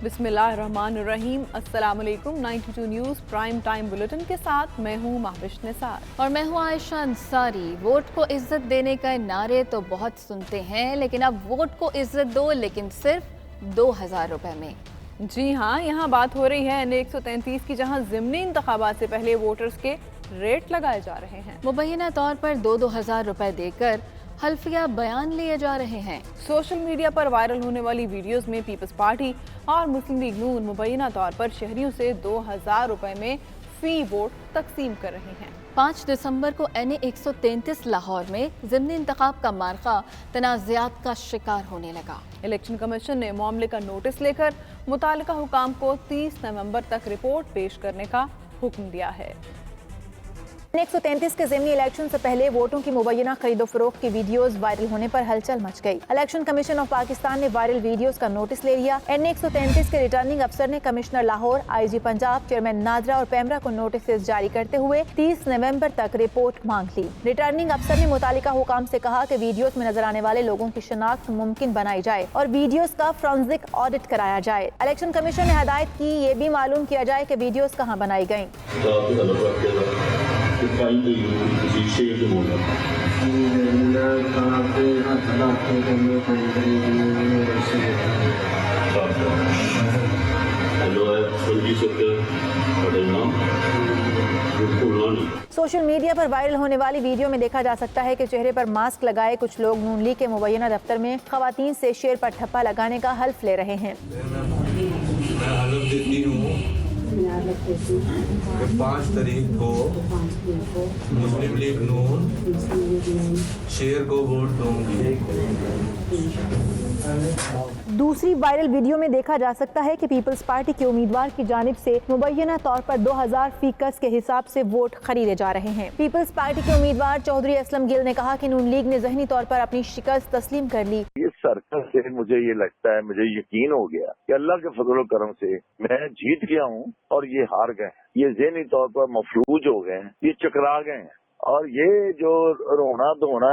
बिस्मिल्लाहिर्रहमानिर्रहीम। अस्सलाम वालेकुम। 92 न्यूज़ प्राइम टाइम बुलेटिन के साथ मैं हूँ महविश निसार और मैं हूँ आयशा अंसारी। वोट को इज्जत देने का नारे तो बहुत सुनते हैं, लेकिन अब वोट को इज्जत दो, लेकिन सिर्फ 2000 रुपए में। जी हाँ, यहाँ बात हो रही है NA 133 की, जहाँ ज़िमनी इंतखाबात से पहले वोटर्स के रेट लगाए जा रहे हैं। मुबैना तौर पर 2-2000 रुपए देकर हल्फिया बयान लिए जा रहे हैं। सोशल मीडिया पर वायरल होने वाली वीडियोस में पीपल्स पार्टी और मुस्लिम लीग नून मुबैना तौर पर शहरियों से 2000 रुपए में फी वोट तकसीम कर रहे हैं। 5 दिसंबर को NA 133 लाहौर में ज़िमनी इंतखाब का मार्का तनाज़ात का शिकार होने लगा। इलेक्शन कमीशन ने मामले का नोटिस लेकर मुतालिका हुकाम को 30 नवंबर तक रिपोर्ट पेश करने का हुक्म दिया है। NA 133 के ज़िमनी इलेक्शन से पहले वोटों की मुबैना खरीदो फरोख्त की वीडियोस वायरल होने पर हलचल मच गई। इलेक्शन कमीशन ऑफ पाकिस्तान ने वायरल वीडियोस का नोटिस ले लिया। NA 133 के रिटर्निंग अफसर ने commissioner Lahore, IG Punjab, chairman NADRA और पैमरा को नोटिस जारी करते हुए 30 नवंबर तक रिपोर्ट मांग ली। रिटर्निंग अफसर ने मुतालिका हुकाम से कहा कि वीडियोस में नजर आने वाले लोगों की शिनाख्त मुमकिन बनाई जाए और वीडियोस का फोरेंसिक ऑडिट कराया जाए। इलेक्शन कमीशन ने हदायत की ये भी मालूम किया जाए कि वीडियोस कहाँ बनाई गयी। सोशल मीडिया पर वायरल होने वाली वीडियो में देखा जा सकता है कि चेहरे पर मास्क लगाए कुछ लोग नून लीग के मुबैना दफ्तर में खवातीन से शेर पर ठप्पा लगाने का हल्फ ले रहे हैं। 5 तारीख को मुस्लिम लीग नून शेर को वोट दूंगी। दूसरी वायरल वीडियो में देखा जा सकता है कि पीपल्स पार्टी के उम्मीदवार की जानिब से मुबैना तौर पर 2000 फीकस के हिसाब से वोट खरीदे जा रहे हैं। पीपल्स पार्टी के उम्मीदवार चौधरी असलम गिल ने कहा कि नून लीग ने ज़हनी तौर पर अपनी शिकस्त तस्लीम कर ली। इस सर्कल से मुझे ये लगता है, मुझे यकीन हो गया कि अल्लाह के फजल करम से मैं जीत गया हूँ और ये हार गए, ये ज़हनी तौर पर मफलूज हो गए, ये चकरा गए और ये जो रोना धोना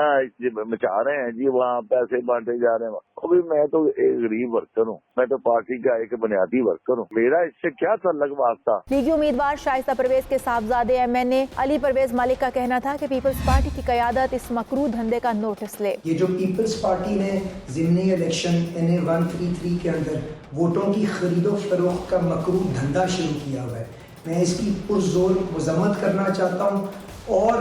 मचा रहे हैं जी, वहाँ पैसे बांटे जा रहे हैं। अभी मैं तो एक गरीब वर्कर हूँ, मैं तो पार्टी का एक बुनियादी वर्कर हूँ, मेरा इससे क्या ताल्लुक वास्ता। लीगी उम्मीदवार शाइस्ता परवेज के साहबजादे MNA अली परवेज मालिक का कहना था कि पीपल्स पार्टी की क़यादत इस मकरू धंधे का नोटिस ले। ये जो पीपल्स पार्टी ने ज़िमनी इलेक्शन NA 133 के अंदर वोटों की खरीदो फरोख्त का मकरू धंधा शुरू किया हुआ है, मैं इसकी पुरजोर मजम्मत करना चाहता हूँ और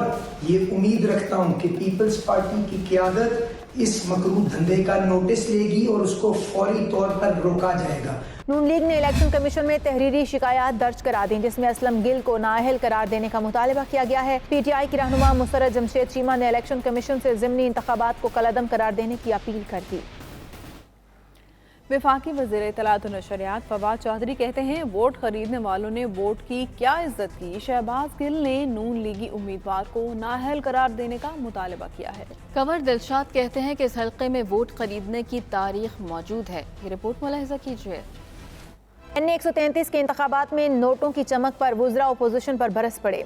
ये उम्मीद रखता हूँ कि पीपल्स पार्टी की क़यादत इस मकरू धंधे का नोटिस लेगी और उसको फौरी तौर पर रोका जाएगा। नून लीग ने इलेक्शन कमीशन में तहरीरी शिकायत दर्ज करा दी, जिसमें असलम गिल को नाअहल करार देने का मुतालबा किया गया है। PTI की रहनुमा मुसर्रत जमशेद चीमा ने इलेक्शन कमीशन से ज़िमनी इंतखाबात को कलअदम करार देने की अपील कर दी। वफाकी वज़ीर इत्तलात व नशरियात फवाद चौधरी कहते हैं, वोट खरीदने वालों ने वोट की क्या इज्जत की। शहबाज गिल ने नून लीगी उम्मीदवार को नाअहल करार देने का मुतालबा किया है। कंवर दिलशाद कहते हैं कि इस हल्के में वोट खरीदने की तारीख मौजूद है। ये रिपोर्ट मुलाहिजा कीजिए। NA 133 के इंतखाबात में नोटों की चमक पर वुज़रा अपोजिशन पर बरस पड़े।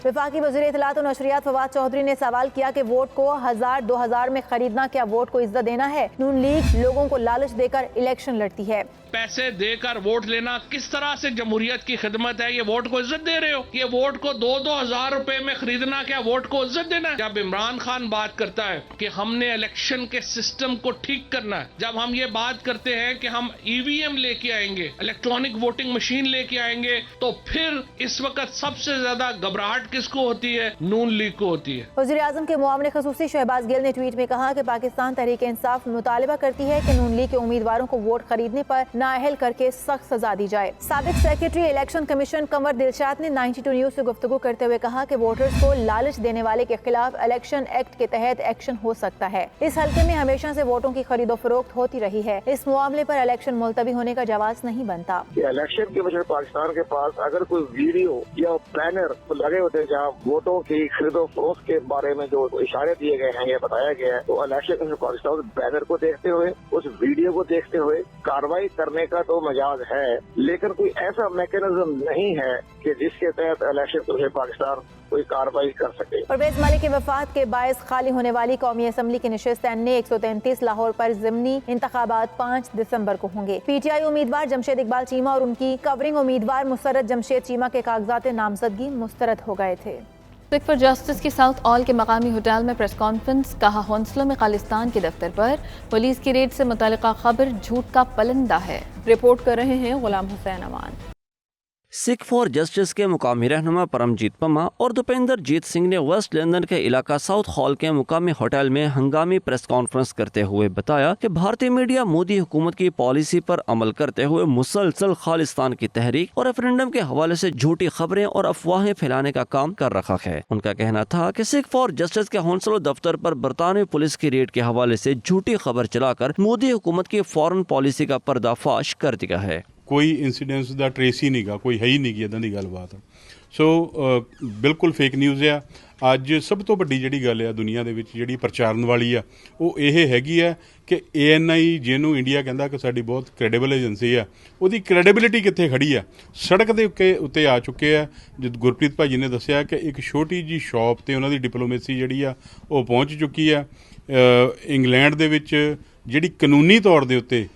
वफाकी वज़ीर इत्तलात व नशरियात फवाद चौधरी ने सवाल किया कि वोट को 1000-2000 में खरीदना क्या वोट को इज्जत देना है। नून लीग लोगों को लालच देकर इलेक्शन लड़ती है। पैसे देकर वोट लेना किस तरह से जमहूरियत की खिदमत है? ये वोट को इज्जत दे रहे हो? ये वोट को 2-2 हजार रुपए में खरीदना क्या वोट को इज्जत देना है? जब इमरान खान बात करता है कि हमने इलेक्शन के सिस्टम को ठीक करना है, जब हम ये बात करते हैं कि हम EVM लेके आएंगे, इलेक्ट्रॉनिक वोटिंग मशीन लेके आएंगे, तो फिर इस वक्त सबसे ज्यादा घबराहट किसको होती है? नून लीग को होती है। वज़ीर आज़म के मुआविन ख़ुसूसी शहबाज गिल ने ट्वीट में कहा कि पाकिस्तान तहरीक इंसाफ मुतालबा करती है कि नून लीग के उम्मीदवारों को वोट खरीदने पर नाअहल करके सख्त सजा दी जाए। साबिक secretary election commission Kanwar Dilshad ने 92 न्यूज़ से गुफ्तगू करते हुए कहा कि वोटर्स को लालच देने वाले के खिलाफ इलेक्शन एक्ट के तहत एक्शन हो सकता है। इस हल्के में हमेशा से वोटों की खरीदो फरोख्त होती रही है। इस मामले पर इलेक्शन मुलतवी होने का जवाब नहीं बनता। इलेक्शन के वजह पाकिस्तान के पास अगर कोई वीडियो या बैनर लगे होते हैं जहाँ वोटों की खरीदो फरोख्त के बारे में जो इशारे दिए गए हैं या बताया गया है, तो इलेक्शन कमीशन पाकिस्तान उस बैनर को देखते हुए, उस वीडियो को देखते हुए कार्रवाई करना کرنے کا تو مجاز ہے، لیکن کوئی ایسا میکینزم نہیں ہے کہ جس کے تحت الیکشن کمیشن پاکستان کوئی کارروائی کر سکے۔ پرویز ملک کی وفات کے باعث خالی ہونے والی قومی اسمبلی کی نشست نے 133 لاہور پر ضمنی انتخابات 5 دسمبر کو ہوں گے۔ پی ٹی آئی امیدوار جمشید اقبال چیمہ اور ان کی کورنگ امیدوار مسرت جمشید چیمہ کے کاغذات نامزدگی مسترد ہو گئے تھے۔ سکھ فار جسٹس کی ساؤتھ آل کے مقامی ہوٹل میں پریس کانفرنس، کہا ہونسلوں میں خالصتان کے دفتر پر پولیس کی ریڈ سے متعلقہ خبر جھوٹ کا پلندہ ہے۔ رپورٹ کر رہے ہیں غلام حسین امان۔ سکھ فار جسٹس کے مقامی رہنما پرمجیت پما اور دوپیندر جیت سنگھ نے ویسٹ لندن کے علاقہ ساؤتھ ہال کے مقامی ہوٹل میں ہنگامی پریس کانفرنس کرتے ہوئے بتایا کہ بھارتی میڈیا مودی حکومت کی پالیسی پر عمل کرتے ہوئے مسلسل خالصتان کی تحریک اور ریفرینڈم کے حوالے سے جھوٹی خبریں اور افواہیں پھیلانے کا کام کر رکھا ہے۔ ان کا کہنا تھا کہ سکھ فار جسٹس کے ہونسلو دفتر پر برطانوی پولیس کی ریڈ کے حوالے سے جھوٹی خبر چلا کر مودی حکومت کی فارن پالیسی کا پردہ فاش کر دیا ہے۔ ਕੋਈ ਇਨਸੀਡੈਂਸ ਦਾ ਟਰੇਸ ਹੀ ਨਹੀਂਗਾ, ਕੋਈ ਹੈ ਹੀ ਨਹੀਂ ਇੱਦਾਂ ਦੀ ਗੱਲਬਾਤ। ਸੋ ਬਿਲਕੁਲ ਫੇਕ ਨਿਊਜ਼ ਆ। ਅੱਜ ਸਭ ਤੋਂ ਵੱਡੀ ਜਿਹੜੀ ਗੱਲ ਆ ਦੁਨੀਆ ਦੇ ਵਿੱਚ ਜਿਹੜੀ ਪ੍ਰਚਾਰਨ ਵਾਲੀ ਆ ਉਹ ਇਹ ਹੈਗੀ ਆ ਕਿ ANI ਜਿਹਨੂੰ ਇੰਡੀਆ ਕਹਿੰਦਾ ਕਿ ਸਾਡੀ ਬਹੁਤ ਕ੍ਰੈਡੀਬਲ ਏਜੰਸੀ ਆ, ਉਹਦੀ ਕ੍ਰੈਡੀਬਿਲਿਟੀ ਕਿੱਥੇ ਖੜੀ ਆ? ਸੜਕ ਦੇ ਉੱਤੇ ਆ ਚੁੱਕੇ ਆ। ਜਦ ਗੁਰਪ੍ਰੀਤ ਭਾਜੀ ਨੇ ਦੱਸਿਆ ਕਿ ਇੱਕ ਛੋਟੀ ਜੀ ਸ਼ਾਪ ਤੇ ਉਹਨਾਂ ਦੀ ਡਿਪਲੋਮੇਸੀ ਜਿਹੜੀ ਆ ਉਹ ਪਹੁੰਚ ਚੁੱਕੀ ਆ। ਇੰਗਲੈਂਡ ਦੇ ਵਿੱਚ ਜਿਹੜੀ ਕਾਨੂੰਨੀ ਤੌਰ ਦੇ ਉੱਤੇ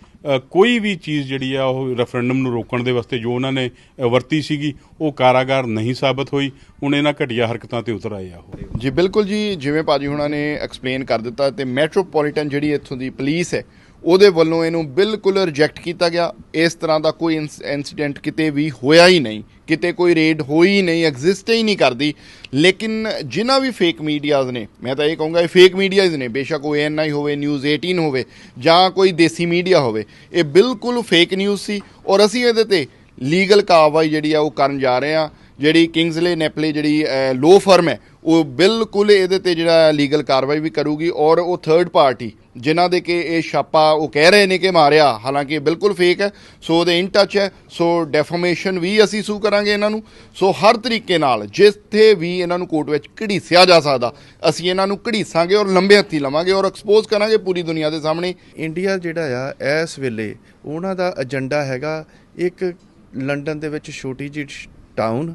ਕੋਈ ਵੀ ਚੀਜ਼ ਜਿਹੜੀ ਆ ਉਹ ਰੈਫਰੈਂਡਮ ਨੂੰ ਰੋਕਣ ਦੇ ਵਾਸਤੇ ਜੋ ਉਹਨਾਂ ਨੇ ਵਰਤੀ ਸੀਗੀ ਉਹ ਕਾਰਾਗਾਰ ਨਹੀਂ ਸਾਬਤ ਹੋਈ। ਹੁਣ ਇਹਨਾਂ ਘਟੀਆ ਹਰਕਤਾਂ ਤੇ ਉਤਰ ਆਏ ਆ ਉਹ। ਜੀ ਬਿਲਕੁਲ ਜੀ, ਜਿਵੇਂ ਭਾਜੀ ਹੁਣਾਂ ਨੇ ਐਕਸਪਲੇਨ ਕਰ ਦਿੱਤਾ ਤੇ ਮੈਟਰੋਪੋਲੀਟਨ ਜਿਹੜੀ ਇੱਥੋਂ ਦੀ ਪੁਲਿਸ ਹੈ ਉਹਦੇ ਵੱਲੋਂ ਇਹਨੂੰ ਬਿਲਕੁਲ ਰਿਜੈਕਟ ਕੀਤਾ ਗਿਆ। ਇਸ ਤਰ੍ਹਾਂ ਦਾ ਕੋਈ ਇਨਸੀਡੈਂਟ ਕਿਤੇ ਵੀ ਹੋਇਆ ਹੀ ਨਹੀਂ, ਕਿਤੇ ਕੋਈ ਰੇਡ ਹੋਈ ਨਹੀਂ, ਐਗਜ਼ਿਸਟ ਹੀ ਨਹੀਂ ਕਰਦੀ। ਲੇਕਿਨ ਜਿਨ੍ਹਾਂ ਵੀ ਫੇਕ ਮੀਡੀਆਜ਼ ਨੇ, ਮੈਂ ਤਾਂ ਇਹ ਕਹੂੰਗਾ ਇਹ ਫੇਕ ਮੀਡੀਆਜ਼ ਨੇ, ਬੇਸ਼ੱਕ ਉਹ ANI ਹੋਵੇ, ਨਿਊਜ਼ 18 ਹੋਵੇ ਜਾਂ ਕੋਈ ਦੇਸੀ ਮੀਡੀਆ ਹੋਵੇ, ਇਹ ਬਿਲਕੁਲ ਫੇਕ ਨਿਊਜ਼ ਸੀ ਔਰ ਅਸੀਂ ਇਹਦੇ ਤੇ ਲੀਗਲ ਕਾਰਵਾਈ ਜਿਹੜੀ ਆ ਉਹ ਕਰਨ ਜਾ ਰਹੇ ਹਾਂ। ਜਿਹੜੀ ਕਿੰਗਜ਼ਲੇ ਨੈਪਲੇ ਜਿਹੜੀ ਲੋ ਫਰਮ ਹੈ ਉਹ ਬਿਲਕੁਲ ਇਹਦੇ ਤੇ ਜਿਹੜਾ ਲੀਗਲ ਕਾਰਵਾਈ ਵੀ ਕਰੂਗੀ ਔਰ ਉਹ ਥਰਡ ਪਾਰਟੀ ਜਿਨ੍ਹਾਂ ਦੇ ਕਿ ਇਹ ਛਾਪਾ ਉਹ ਕਹਿ ਰਹੇ ਨੇ ਕਿ ਮਾਰਿਆ, ਹਾਲਾਂਕਿ ਇਹ ਬਿਲਕੁਲ ਫੇਕ ਹੈ। ਸੋ ਉਹਦੇ ਇਨ ਟੱਚ ਹੈ। ਸੋ ਡੈਫਾਮੇਸ਼ਨ ਵੀ ਅਸੀਂ ਸੂ ਕਰਾਂਗੇ ਇਹਨਾਂ ਨੂੰ। ਸੋ ਹਰ ਤਰੀਕੇ ਨਾਲ ਜਿੱਥੇ ਵੀ ਇਹਨਾਂ ਨੂੰ ਕੋਰਟ ਵਿੱਚ ਘੜੀਸਿਆ ਜਾ ਸਕਦਾ ਅਸੀਂ ਇਹਨਾਂ ਨੂੰ ਘੜੀਸਾਂਗੇ ਔਰ ਲੰਬੇ ਹੱਥੀ ਲਵਾਂਗੇ ਔਰ ਐਕਸਪੋਜ਼ ਕਰਾਂਗੇ ਪੂਰੀ ਦੁਨੀਆ ਦੇ ਸਾਹਮਣੇ। ਇੰਡੀਆ ਜਿਹੜਾ ਆ ਇਸ ਵੇਲੇ ਉਹਨਾਂ ਦਾ ਏਜੰਡਾ ਹੈਗਾ ਇੱਕ ਲੰਡਨ ਦੇ ਵਿੱਚ ਛੋਟੀ ਜਿਹੀ ਟਾਊਨ,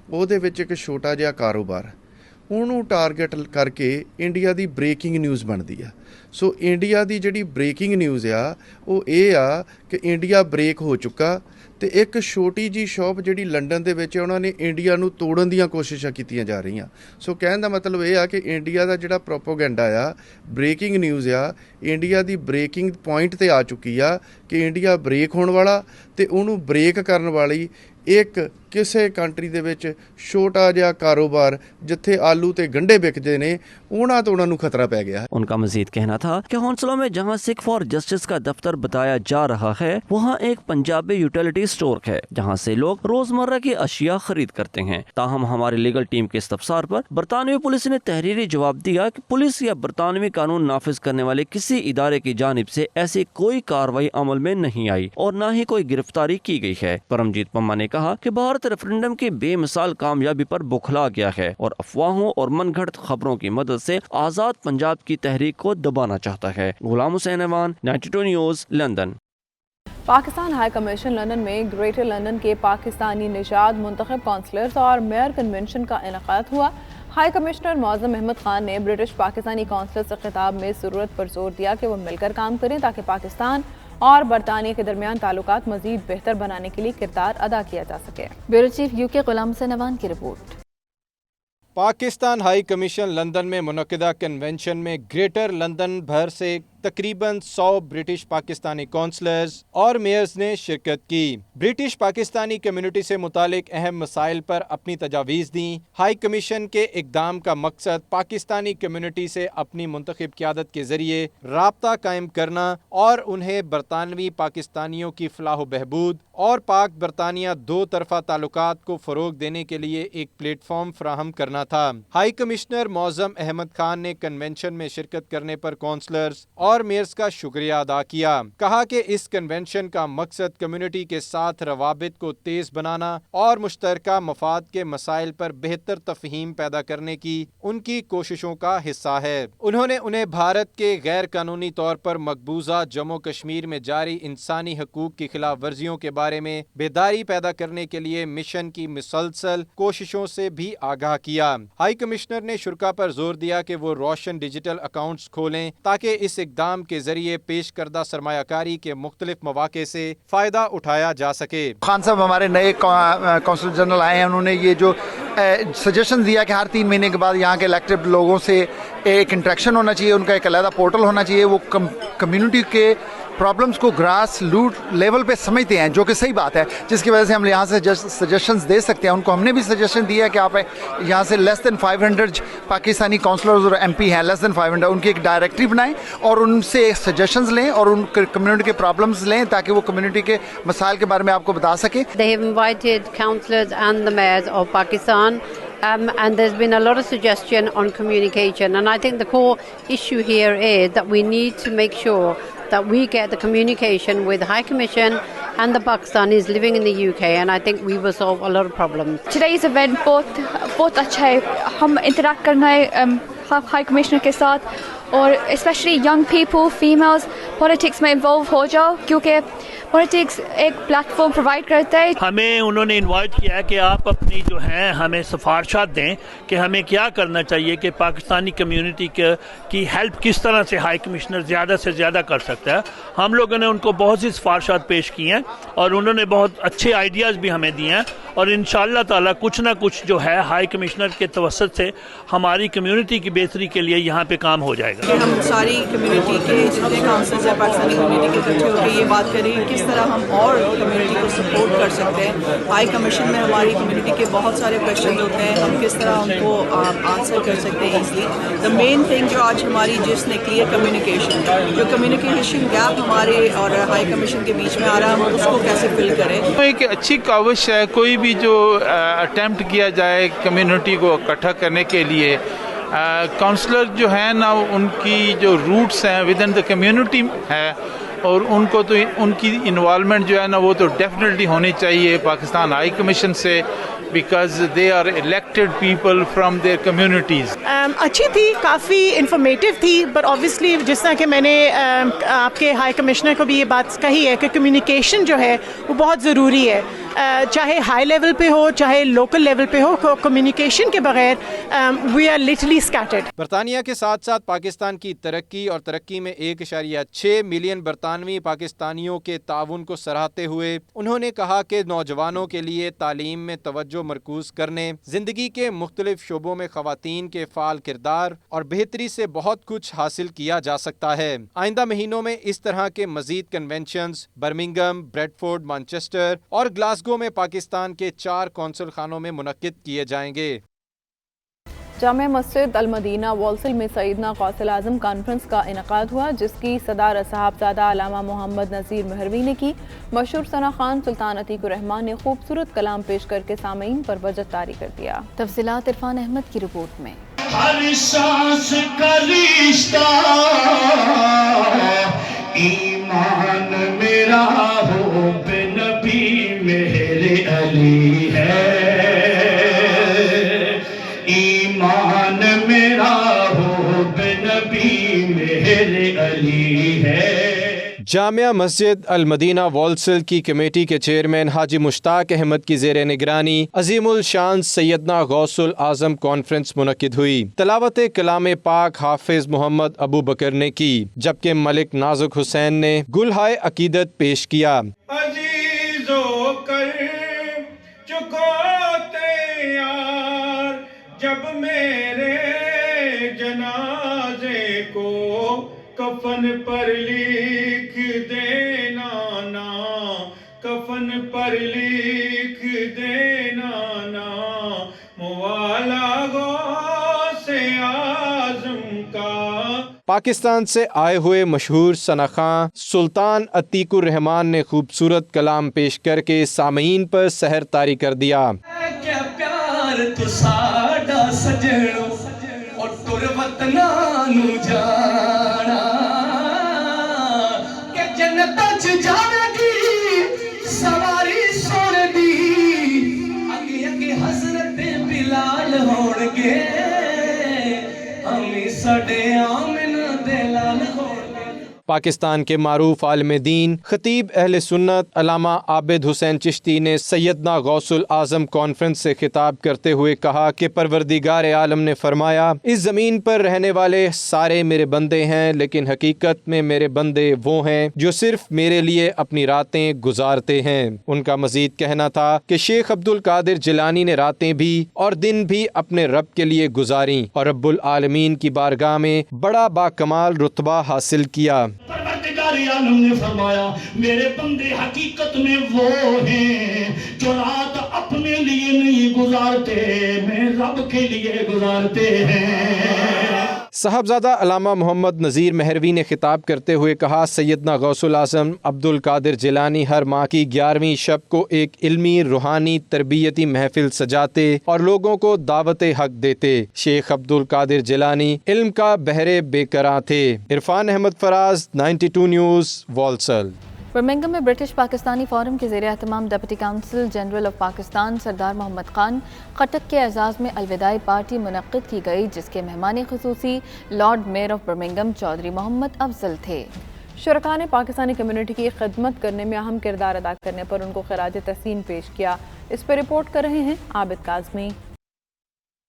ਉਹਦੇ ਵਿੱਚ ਇੱਕ ਛੋਟਾ ਜਿਹਾ ਕਾਰੋਬਾਰ, ਉਹਨੂੰ ਟਾਰਗੇਟ ਕਰਕੇ ਇੰਡੀਆ ਦੀ ਬ੍ਰੇਕਿੰਗ ਨਿਊਜ਼ ਬਣਦੀ ਆ। ਸੋ ਇੰਡੀਆ ਦੀ ਜਿਹੜੀ ਬ੍ਰੇਕਿੰਗ ਨਿਊਜ਼ ਆ ਉਹ ਇਹ ਆ ਕਿ ਇੰਡੀਆ ਬ੍ਰੇਕ ਹੋ ਚੁੱਕਾ ਤੇ ਇੱਕ ਛੋਟੀ ਜੀ ਸ਼ਾਪ ਜਿਹੜੀ ਲੰਡਨ ਦੇ ਵਿੱਚ ਉਹਨਾਂ ਨੇ ਇੰਡੀਆ ਨੂੰ ਤੋੜਨ ਦੀਆਂ ਕੋਸ਼ਿਸ਼ਾਂ ਕੀਤੀਆਂ ਜਾ ਰਹੀਆਂ। ਸੋ ਕਹਿਣ ਦਾ ਮਤਲਬ ਇਹ ਆ ਕਿ ਇੰਡੀਆ ਦਾ ਜਿਹੜਾ ਪ੍ਰੋਪੋਗੈਂਡਾ ਆ, ਬ੍ਰੇਕਿੰਗ ਨਿਊਜ਼ ਆ, ਇੰਡੀਆ ਦੀ ਬ੍ਰੇਕਿੰਗ ਪੁਆਇੰਟ ਤੇ ਆ ਚੁੱਕੀ ਆ ਕਿ ਇੰਡੀਆ ਬ੍ਰੇਕ ਹੋਣ ਵਾਲਾ ਤੇ ਉਹਨੂੰ ਬ੍ਰੇਕ ਕਰਨ ਵਾਲੀ ਇੱਕ ਕਿਸੇ ਕੰਟਰੀ ਦੇ ਵਿੱਚ ਛੋਟਾ ਜਿਹਾ ਕਾਰੋਬਾਰ ਜਿੱਥੇ ਆਲੂ ਤੇ ਗੰਢੇ ਵਿਕਦੇ ਨੇ ਉਹਨਾਂ ਤੋਂ ਉਹਨਾਂ ਨੂੰ ਖਤਰਾ ਪੈ ਗਿਆ ਹੈ। उनका मजीद कहना था कि हौंसलों में जहां सिख फॉर जस्टिस का दफ्तर बताया जा रहा है वहां एक पंजाबी यूटिलिटी स्टोर है जहां से लोग रोजमर्रा की अशिया खरीद करते हैं। ताहम हमारी लीगल टीम के इस्तफसार पर बरतानवी पुलिस ने तहरीरी जवाब दिया कि पुलिस या बरतानवी कानून नाफिज करने वाले किसी इदारे की जानिब से ऐसी कोई कार्रवाई अमल में नहीं आई और न ही कोई गिरफ्तारी की गई है। परमजीत पम्मा ने कहा कि भारत रेफरेंडम की बेमिसाल कामयाबी पर बुखला गया है और अफवाहों और मनगढ़ंत खबरों की मदद से आजाद पंजाब की तहरीक को दबाना चाहता है। गुलाम हुसैन अमान, 92 news, London. Pakistan high commission London में ग्रेटर लंदन के पाकिस्तानी निजात मुंतखब काउंसलर्स और मेयर कन्वेंशन का इनेकाद हुआ। हाई कमिश्नर मौज़म अहमद खान ने ब्रिटिश पाकिस्तानी काउंसलर से खिताब में ज़रूरत पर जोर दिया कि वो मिलकर काम करें ताकि पाकिस्तान और बरतानिया के दरमियान ताल्लुकात मज़ीद बेहतर बनाने के लिए किरदार अदा किया जा सके। Bureau chief UK Ghulam Hussain अमान की report. Pakistan high commission London में मुनक़िदा कन्वेंशन में ग्रेटर लंदन भर से तकरीबन 100 ब्रिटिश पाकिस्तानी काउंसलर्स और मेयर्स ने शिरकत की। ब्रिटिश पाकिस्तानी कम्युनिटी से मुतालिक अहम मसाइल पर अपनी तजावीज़ दी। हाई कमीशन के इक़दाम का मकसद पाकिस्तानी कम्युनिटी से अपनी मुंतखब क़यादत के ज़रिए राब्ता कायम करना और उन्हें बरतानवी पाकिस्तानियों की फ़लाह बहबूद और पाक बरतानिया दो तरफ़ा ताल्लुकात को फ़रोग़ देने के लिए एक प्लेटफॉर्म फ़राहम करना था। हाई कमिश्नर मौज़म अहमद खान ने कन्वेंशन में शिरकत करने पर काउंसलर्स اور میئرز کا شکریہ ادا کیا. کہا کہ اس کنونشن کا مقصد کمیونٹی کے ساتھ روابط کو تیز بنانا اور مشترکہ مفاد کے مسائل پر بہتر تفہیم پیدا کرنے کی ان کی کوششوں کا حصہ ہے. انہیں بھارت کے غیر قانونی طور پر مقبوضہ جموں کشمیر میں جاری انسانی حقوق کی خلاف ورزیوں کے بارے میں بیداری پیدا کرنے کے لیے مشن کی مسلسل کوششوں سے بھی آگاہ کیا. ہائی کمشنر نے شرکا پر زور دیا کہ وہ روشن ڈیجیٹل اکاؤنٹس کھولیں تاکہ اس اقدام کے ذریعے پیش کردہ سرمایہ کاری کے مختلف مواقع سے فائدہ اٹھایا جا سکے. خان صاحب ہمارے نئے کونسل جنرل آئے ہیں, انہوں نے یہ جو سجیشن دیا کہ ہر 3 مہینے کے بعد یہاں کے الیکٹڈ لوگوں سے ایک انٹریکشن ہونا چاہیے, ان کا ایک علیحدہ پورٹل ہونا چاہیے, وہ کمیونٹی کے پرابلمز کو گراس روٹ لیول پہ سمجھتے ہیں, جو کہ صحیح بات ہے, جس کی وجہ سے ہم یہاں سے سجیشنز دے سکتے ہیں. ان کو ہم نے بھی سجیشن دیا کہ آپ یہاں سے لیس دین 500 پاکستانی کونسلرز اور ایم پی ہیں, لیس دین 500, ان کی ایک ڈائریکٹری بنائیں اور ان سے سجیشنز لیں اور ان کمیونٹی کے پرابلمز لیں تاکہ وہ کمیونٹی کے مسائل کے بارے میں آپ کو بتا سکیں. They have invited councillors and the mayors of Pakistan. And there's been a lot of suggestion on communication, and I think the core issue here is that we need to make sure that we get the communication with High Commission and the Pakistanis living in the UK, and I think we will solve a lot of problems. Today's event बहुत अच्छा है, हम interact करना है High Commissioner के साथ, और especially young people, females, politics में involve हो जाओ, क्योंकि पॉलिटिक्स एक प्लेटफॉर्म प्रोवाइड करता है. हमें उन्होंने इनवाइट किया है कि आप अपनी जो हैं हमें सिफारिशात दें कि हमें क्या करना चाहिए कि पाकिस्तानी कम्युनिटी की हेल्प किस तरह से हाई कमिश्नर ज़्यादा से ज़्यादा कर सकता है. हम लोगों ने उनको बहुत सी सिफारिशात पेश की हैं और उन्होंने बहुत अच्छे आइडियाज़ भी हमें दिए हैं, और इंशाअल्लाह ताला कुछ ना कुछ जो है हाई कमिश्नर के तवस्सुत से हमारी कम्युनिटी की बेहतरी के लिए यहाँ पे काम हो जाएगा. हम सारी कम्युनिटी के जितने काउंसिल्स हैं पाकिस्तानी कम्युनिटी के इकट्ठे होकर ये बात करें किस तरह हम और कम्युनिटी को सपोर्ट कर सकते हैं. हाई कमीशन में हमारी कम्युनिटी के बहुत सारे क्वेश्चन होते हैं, हम किस तरह उनको आंसर कर सकते हैं ईजली. द मेन थिंग जो आज हमारी जिसने क्लियर कम्युनिकेशन, जो कम्युनिकेशन गैप हमारे और हाई कमीशन के बीच में आ रहा है, हम उसको कैसे फिल करें. एक अच्छी काविश है, कोई भी जो अटेम्प्ट किया जाए कम्युनिटी को इकट्ठा करने के लिए, काउंसलर जो है ना उनकी जो रूट्स हैं विद इन द कम्युनिटी है, और उनको तो उनकी इन्वॉल्वमेंट जो है ना वो तो डेफिनेटली होनी चाहिए पाकिस्तान हाई कमीशन से, because they are elected people from their communities. अच्छी थी, काफ़ी इंफॉर्मेटिव थी, बट ऑब्वियसली जिस तरह कि मैंने आपके हाई कमिश्नर को भी ये बात कही है कि कम्युनिकेशन जो है वो बहुत ज़रूरी है, चाहे हाई लेवल पे हो चाहे लोकल लेवल पे हो, कम्युनिकेशन के बगैर वी आर लिटरली स्कैटर्ड. बरतानिया के साथ साथ पाकिस्तान की तरक्की और तरक्की में 1.6 मिलियन बरतानवी पाकिस्तानियों के ताउन को सराहते हुए उन्होंने कहा कि नौजवानों के लिए तालीम में तवज्जो मरकूज करने, जिंदगी के मुख्तलिफ शोबों में खवातीन के फाल किरदार और बेहतरी से बहुत कुछ हासिल किया जा सकता है. आइंदा महीनों में इस तरह के मजीद कन्वेंशंस बर्मिंघम, ब्रेडफोर्ड, मैनचेस्टर और ग्लासगो में पाकिस्तान के 4 कौंसल खानों में मुनक्किद किए जाएंगे. जामे मस्जिद अल मदीना वॉल्सिल में सईदना गौसल आजम कॉन्फ्रेंस का इनकाद हुआ, जिसकी सदारत साहबजादा अल्लामा मोहम्मद नज़ीर महरवी ने की. मशहूर सना खान सुल्तान अतीकुर रहमान ने खूबसूरत कलाम पेश करके सामीन पर बजट तारी कर दिया. तफसीलात इरफान अहमद की रिपोर्ट में. हर सांस का रिश्ता ईमान मेरा हो नबी मेरे अली है, ईमान मेरा हो नबी मेरे अली है. जामिया मस्जिद अल मदीना वॉल्सिल की कमेटी के चेयरमैन हाजी मुश्ताक अहमद की ज़ेर निगरानी अजीमुल शान सैयदना गौसुल आज़म कॉन्फ्रेंस मुनक्किद हुई. तलावत कलाम पाक हाफिज मोहम्मद अबू बकर ने की, जबकि मलिक नाजुक हुसैन ने गुलहाय अकीदत पेश किया. अजीजो कर चुकोते यार जब मेरे जनाजे को कफन पर लिख देना ना, कफन पर लिख देना ना, मुवाला गौसे आज़म का. पाकिस्तान से आए हुए मशहूर सनाखां सुल्तान अतीकुर रहमान ने खूबसूरत कलाम पेश करके सामीन पर सहर तारी कर दिया. क्या प्यार तो साडा सजणो और तुर वतना नू जाना, साडे आमिना दे लाल हो पाकिस्तान के मारूफ आलिम दीन खतीब अहले सुन्नत अल्लामा आबिद हुसैन चिश्ती ने सैयदना गौसुल आजम कॉन्फ्रेंस से खिताब करते हुए कहा कि परवरदिगार आलम ने फरमाया, इस ज़मीन पर रहने वाले सारे मेरे बंदे हैं, लेकिन हकीकत में मेरे बंदे वो हैं जो सिर्फ मेरे लिए अपनी रातें गुजारते हैं। उनका मजीद कहना था कि शेख अब्दुल कादिर जिलानी ने रातें भी और दिन भी अपने रब के लिए गुजारी और रब्बुल आलमीन की बारगाह में बड़ा बाकमाल रुतबा हासिल किया। परवरदिगार आलम ने फरमाया, मेरे बंदे हकीकत में वो हैं जो रात अपने लिए नहीं गुजारते, मैं रब के लिए गुजारते हैं। साहबजादा अल्लामा मोहम्मद नज़ीर मेहरवी ने खिताब करते हुए कहा, सैयदना गौसुल आज़म अब्दुल कादिर जिलानी हर माह की 11वीं शब को एक इल्मी रूहानी तरबियती महफिल सजाते और लोगों को दावत हक देते। शेख अब्दुल कादिर जिलानी इल्म का बहरे बेकरां थे। Irfan Ahmed Faraz, 92 news, Walsall. Birmingham में ब्रिटिश पाकिस्तानी फोरम के ज़ेर एहतमाम deputy council general of Pakistan Sardar Mohammad Khan Khattak के एजाज़ में अलविदाई पार्टी मुनक्किद की गई, जिसके मेहमान ख़ुसूसी lord mayor of Birmingham Chaudhry Mohammad Afzal थे। शुरका ने पाकिस्तानी कम्युनिटी की खिदमत करने में अहम किरदार अदा करने पर उनको खराज तहसीन पेश किया। इस पर रिपोर्ट कर रहे हैं आबिद काज़मी।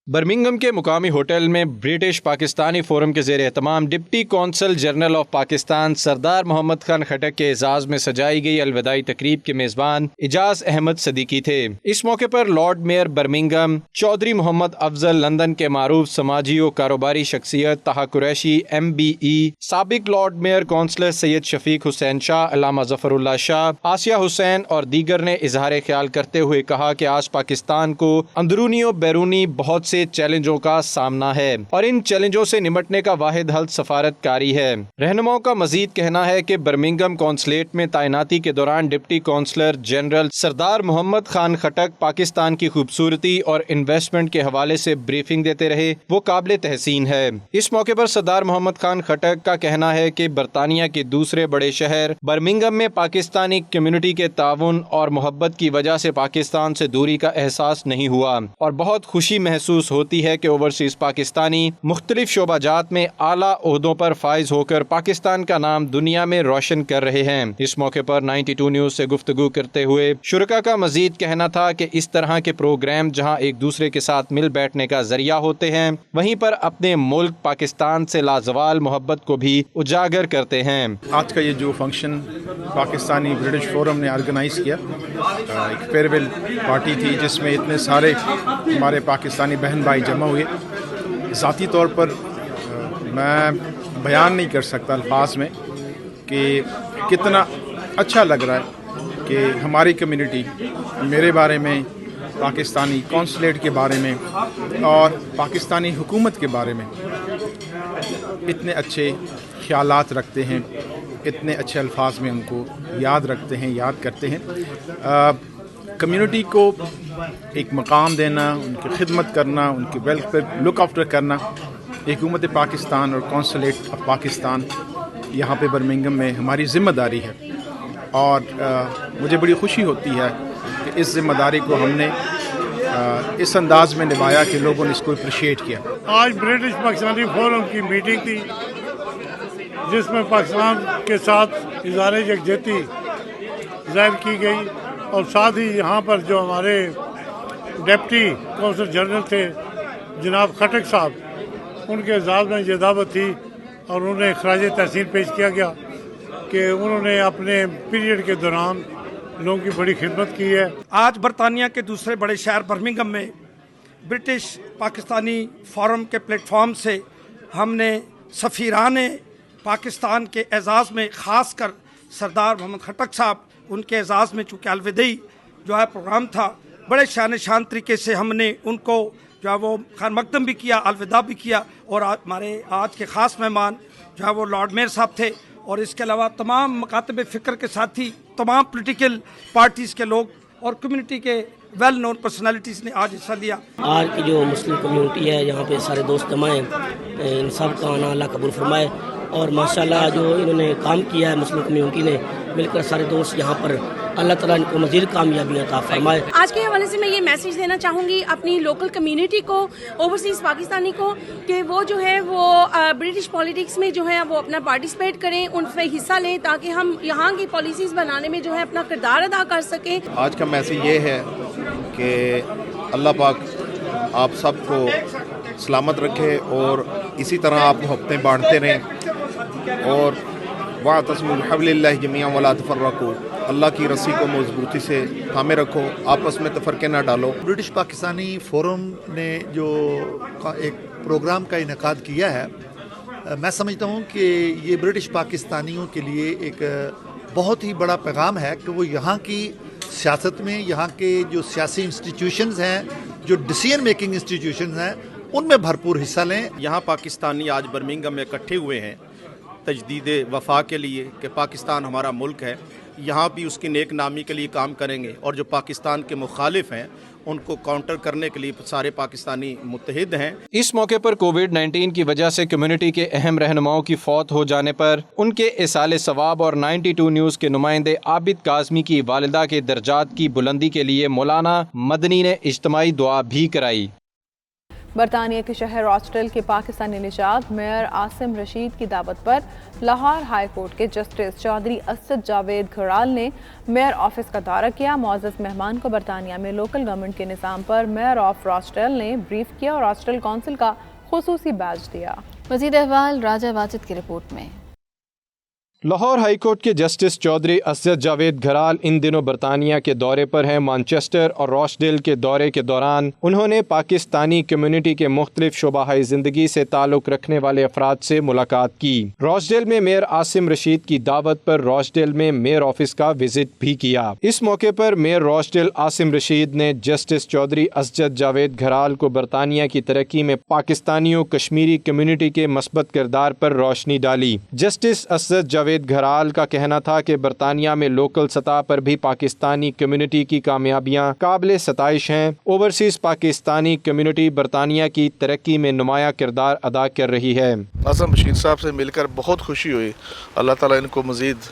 बर्मिंघम के मुकामी होटल में ब्रिटिश पाकिस्तानी फोरम के ज़ेर एहतमाम deputy consul general of Pakistan Sardar Mohammad Khan Khattak के एजाज़ में सजाई गई अलविदाई तकरीब के मेज़बान इजाज़ अहमद सदीकी थे। इस मौके पर lord mayor Birmingham Chaudhry Mohammad Afzal, London के मारूफ समाजी और कारोबारी शख्सियत ताहा कुरैशी MBE, साबिक lord mayor councillor Syed Shafiq Hussain Shah, Allama Zafarullah Shah, Asiya Hussain और दीगर ने इजहार ख्याल करते हुए कहा कि आज पाकिस्तान को अंदरूनी और बैरूनी बहुत से चैलेंजों का सामना है और इन चैलेंजों से निमटने का वाहिद हल सफारतकारी है। रहनुमाओं का मजीद कहना है कि बर्मिंघम कौंसलेट में तैनाती के दौरान डिप्टी कौंसलर जनरल सरदार मोहम्मद खान खटक पाकिस्तान की खूबसूरती और इन्वेस्टमेंट के हवाले से ब्रीफिंग देते रहे, वो काबिल तहसीन है। इस मौके पर सरदार मोहम्मद खान खटक का कहना है कि बरतानिया के दूसरे बड़े शहर बर्मिंघम में पाकिस्तानी कम्युनिटी के ताउन और मोहब्बत की वजह से पाकिस्तान से दूरी का एहसास नहीं हुआ और बहुत खुशी महसूस होती है कि ओवरसीज पाकिस्तानी मुख्तलिफ शोबाजात में आला ओहदों पर फाइज होकर पाकिस्तान का नाम दुनिया में रोशन कर रहे हैं। इस मौके पर 92 न्यूज़ से गुफ्तगू करते हुए शुरका का मजीद कहना था कि इस तरह के प्रोग्राम जहां एक दूसरे के साथ मिल बैठने का जरिया होते हैं, वहीं पर अपने मुल्क पाकिस्तान से लाजवाल मोहब्बत को भी उजागर करते हैं। आज का ये जो फंक्शन पाकिस्तानी ब्रिटिश फोरम ने ऑर्गेनाइज किया, एक फेयरवेल पार्टी थी जिसमें इतने सारे हमारे पाकिस्तानी बहन भाई जमा हुए। ज़ाती तौर पर मैं बयान नहीं कर सकता अल्फाज में कि कितना अच्छा लग रहा है कि हमारी कम्युनिटी मेरे बारे में, पाकिस्तानी कौंसलेट के बारे में और पाकिस्तानी हुकूमत के बारे में इतने अच्छे ख्यालात रखते हैं, इतने अच्छे अल्फाज में उनको याद रखते हैं, याद करते हैं। कम्युनिटी को एक मकाम देना, उनकी खिदमत करना, उनके वेलफेयर लुक आफ्टर करना, हुकूमत पाकिस्तान और कौंसलेट ऑफ पाकिस्तान यहाँ पे बर्मिंघम में हमारी ज़िम्मेदारी है और मुझे बड़ी खुशी होती है कि इस ज़िम्मेदारी को हमने इस अंदाज में निभाया कि लोगों ने इसको अप्रिशिएट किया। आज ब्रिटिश पाकिस्तानी फोरम की मीटिंग थी जिसमें पाकिस्तान के साथ इज़हार यकजहती ज़ाहिर की गई और साथ ही यहाँ पर जो हमारे डिप्टी कौंसल जनरल थे जनाब खटक साहब, उनके एजाज़ में ये दावत थी और उन्हें खराज तहसीन पेश किया गया कि उन्होंने अपने पीरियड के दौरान लोगों की बड़ी खिदमत की है। आज बरतानिया के दूसरे बड़े शहर बर्मिंघम में ब्रिटिश पाकिस्तानी फोरम के प्लेटफॉर्म से हमने सफ़ीराने पाकिस्तान के एजाज़ में ख़ास कर सरदार मोहम्मद खटक साहब, उनके एजाज़ में चूँकि अलविदाई जो है प्रोग्राम था, बड़े शान शान तरीके से हमने उनको जो है वो खान मकदम भी किया, अलविदा भी किया और हमारे आज के ख़ास मेहमान जो है वो लॉर्ड मेयर साहब थे और इसके अलावा तमाम मकातब फ़िक्र के साथी तमाम पॉलिटिकल पार्टीज़ के लोग और कम्युनिटी के वेल नोन पर्सनालिटीज़ ने आज हिस्सा लिया। आज की जो मुस्लिम कम्युनिटी है यहाँ पे सारे दोस्त जमा हैं, इन सब का आना अल्लाह कबूल फरमाए और माशाल्लाह जो इन्होंने काम किया है मुस्लिम कम्युनिटी ने मिलकर सारे दोस्त यहाँ पर अल्लाह ताला इनको मज़ीद कामयाबियाँ अता फरमाए। आज के हवाले से मैं ये मैसेज देना चाहूँगी अपनी लोकल कम्युनिटी को, ओवरसीज़ पाकिस्तानी को, कि वो जो है वो ब्रिटिश पॉलिटिक्स में जो है वो अपना पार्टिसिपेट करें, उनमें हिस्सा लें, ताकि हम यहाँ की पॉलिसीज़ बनाने में जो है अपना किरदार अदा कर सकें। आज का मैसेज ये है कि अल्लाह पाक आप सबको सलामत रखे और इसी तरह आप मोहब्बतें बांटते रहें और वातसिमू बिहब्लिल्लाहि जमीअन वला तफर्रकू, अल्लाह की रस्सी को मजबूती से थामे रखो, आपस में तफरके ना डालो। ब्रिटिश पाकिस्तानी फोरम ने जो एक प्रोग्राम का इनेकाद किया है, मैं समझता हूँ कि ये ब्रिटिश पाकिस्तानियों के लिए एक बहुत ही बड़ा पैगाम है कि वो यहाँ की सियासत में, यहाँ के जो सियासी इंस्टीट्यूशंस हैं, जो डिसीजन मेकिंग इंस्टीट्यूशंस हैं, उनमें भरपूर हिस्सा लें। यहाँ पाकिस्तानी आज बर्मिंघम में इकट्ठे हुए हैं तजदीद वफा के लिए कि पाकिस्तान हमारा मुल्क है, यहाँ भी उसकी नेक नामी के लिए काम करेंगे और जो पाकिस्तान के मुखालिफ हैं उनको काउंटर करने के लिए सारे पाकिस्तानी मुत्तहिद हैं। इस मौके पर कोविड-19 की वजह से कम्युनिटी के अहम रहनुमाओं की फौत हो जाने पर उनके इसाले सवाब और 92 न्यूज़ के नुमाइंदे आबिद काज़मी की वालिदा के दर्जात की बुलंदी के लिए मौलाना मदनी ने इज्तिमाई दुआ भी कराई। बरतानिया के शहर रॉचडेल के पाकिस्तानी निजात मेयर आसिम रशीद की दावत पर लाहौर हाई कोर्ट के जस्टिस चौधरी असद जावेद घराल ने मेयर ऑफिस का दौरा किया। मुअज़्ज़ज़ मेहमान को बरतानिया में लोकल गवर्नमेंट के निज़ाम पर मेयर ऑफ रॉचडेल ने ब्रीफ किया और रॉचडेल काउंसिल का खुसूसी बैज दिया। मज़ीद अहवाल राजा वाजिद की रिपोर्ट में। लाहौर हाई कोर्ट के जस्टिस चौधरी असद जावेद घराल इन दिनों बरतानिया के दौरे पर हैं। मानचेस्टर और रॉचडेल के दौरे के दौरान उन्होंने पाकिस्तानी कम्युनिटी के मुख्तलिफ शोबाहाई ज़िंदगी से ताल्लुक़ रखने वाले अफराद से मुलाकात की। रॉचडेल में मेयर आसिम रशीद की दावत पर रॉचडेल में मेयर ऑफिस का विजिट भी किया। इस मौके पर मेयर रॉचडेल आसिम रशीद ने जस्टिस चौधरी असद जावेद घराल को बरतानिया की तरक्की में पाकिस्तानियों कश्मीरी कम्युनिटी के मस्बत किरदार पर रोशनी डाली। जस्टिस असद जावेद घराल का कहना था कि बरतानिया में लोकल सतह पर भी पाकिस्तानी कम्युनिटी की कामयाबियां काबिल सताइश हैं। ओवरसीज पाकिस्तानी कम्युनिटी बरतानिया की तरक्की में नुमाया किरदार अदा कर रही है। आज़म रशीद साहब से मिलकर बहुत खुशी हुई। अल्लाह ताला इनको मज़ीद